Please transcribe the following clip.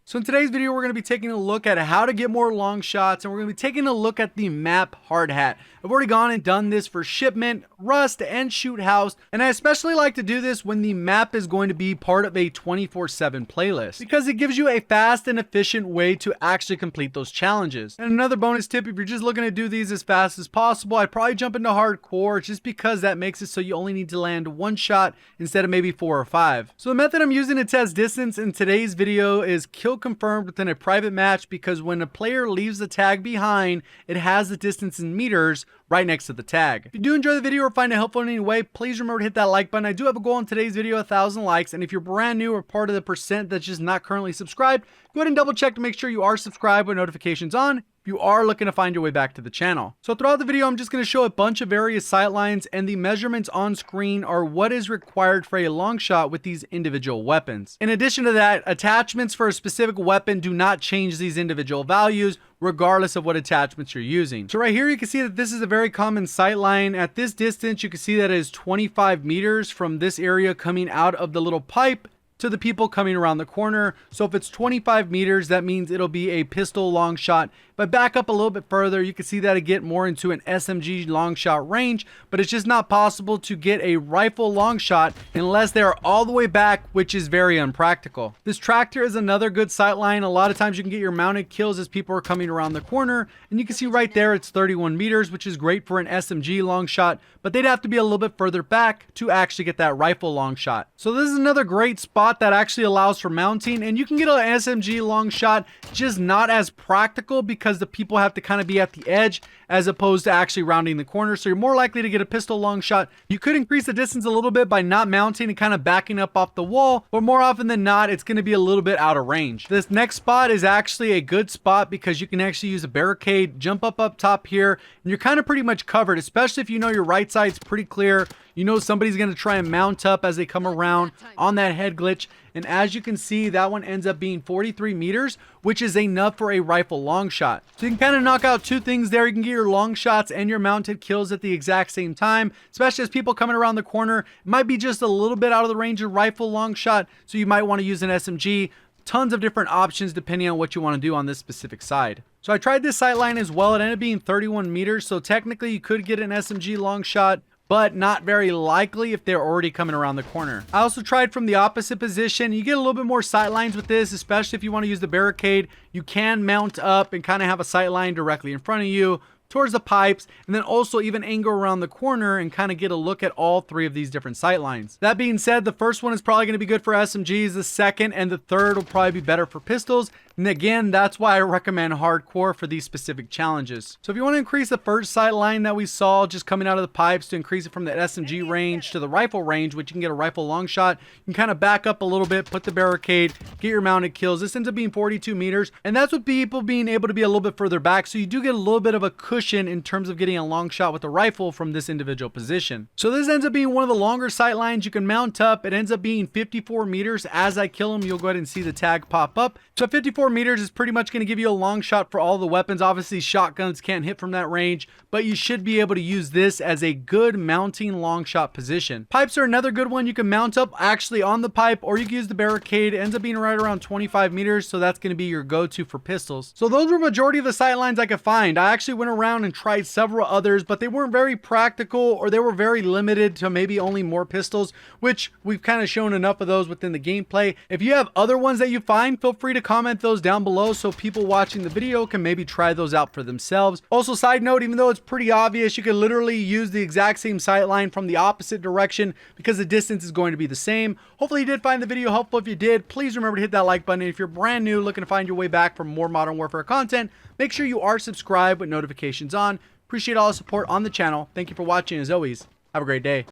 So in today's video, we're going to be taking a look at how to get more long shots, and we're going to be taking a look at the map Hardhat. I've already gone and done this for Shipment, Rust, and Shoot House, and I especially like to do this when the map is going to be part of a 24/7 playlist, because it gives you a fast and efficient way to actually complete those challenges. And another bonus tip, if you're just looking to do these as fast as possible, I'd probably jump into hardcore, just because that makes it so you only need to land one shot instead of maybe 4 or 5. So the method I'm using to test distance in today's video is kill confirmed within a private match, because when a player leaves the tag behind, it has the distance in meters right next to the tag. If you do enjoy the video or find it helpful in any way, please remember to hit that like button. I do have a goal in today's video, 1,000 likes, and if you're brand new or part of the percent that's just not currently subscribed, go ahead and double check to make sure you are subscribed with notifications on if you are looking to find your way back to the channel. So throughout the video, I'm just going to show a bunch of various sight lines, and the measurements on screen are what is required for a long shot with these individual weapons. In addition to that, attachments for a specific weapon do not change these individual values regardless of what attachments you're using. So right here, you can see that this is a very common sight line. At this distance, you can see that it is 25 meters from this area coming out of the little pipe to the people coming around the corner. So if it's 25 meters, that means it'll be a pistol long shot. If I back up a little bit further, you can see that I get more into an SMG long shot range, but it's just not possible to get a rifle long shot unless they're all the way back, which is very unpractical. This tractor is another good sight line. A lot of times you can get your mounted kills as people are coming around the corner, and you can see right there it's 31 meters, which is great for an SMG long shot, but they'd have to be a little bit further back to actually get that rifle long shot. So this is another great spot that actually allows for mounting, and you can get an SMG long shot, just not as practical because the people have to kind of be at the edge as opposed to actually rounding the corner. So you're more likely to get a pistol long shot. You could increase the distance a little bit by not mounting and kind of backing up off the wall, but more often than not, it's going to be a little bit out of range. This next spot is actually a good spot because you can actually use a barricade, jump up top here, and you're kind of pretty much covered, especially if you know your right side's pretty clear. You know somebody's going to try and mount up as they come around on that head glitch. And as you can see, that one ends up being 43 meters, which is enough for a rifle long shot. So you can kind of knock out two things there. You can get your long shots and your mounted kills at the exact same time, especially as people coming around the corner. It might be just a little bit out of the range of rifle long shot, so you might want to use an SMG. Tons of different options depending on what you want to do on this specific side. So I tried this sight line as well. It ended up being 31 meters, so technically you could get an SMG long shot, but not very likely if they're already coming around the corner. I also tried from the opposite position. You get a little bit more sight lines with this, especially if you want to use the barricade. You can mount up and kind of have a sight line directly in front of you towards the pipes, and then also even angle around the corner and kind of get a look at all three of these different sight lines. That being said, the first one is probably going to be good for SMGs, the second and the third will probably be better for pistols. And again, that's why I recommend hardcore for these specific challenges. So if you want to increase the first sight line that we saw just coming out of the pipes, to increase it from the SMG range to the rifle range, which you can get a rifle long shot, you can kind of back up a little bit, put the barricade, get your mounted kills. This ends up being 42 meters, and that's with people being able to be a little bit further back, so you do get a little bit of a cushion in terms of getting a long shot with a rifle from this individual position. So this ends up being one of the longer sight lines you can mount up. It ends up being 54 meters. As I kill him, you'll go ahead and see the tag pop up. So 54 meters is pretty much going to give you a long shot for all the weapons. Obviously shotguns can't hit from that range, but you should be able to use this as a good mounting long shot position. Pipes are another good one. You can mount up actually on the pipe, or you can use the barricade. It ends up being right around 25 meters, so that's going to be your go-to for pistols. So those were majority of the sight lines I could find. I actually went around and tried several others, but they weren't very practical, or they were very limited to maybe only more pistols, which we've kind of shown enough of those within the gameplay. If you have other ones that you find, feel free to comment those down below so people watching the video can maybe try those out for themselves. Also, side note, even though it's pretty obvious, you could literally use the exact same sight line from the opposite direction because the distance is going to be the same. Hopefully you did find the video helpful. If you did, please remember to hit that like button. And if you're brand new looking to find your way back for more Modern Warfare content, make sure you are subscribed with notifications on. Appreciate all the support on the channel. Thank you for watching. As always, have a great day.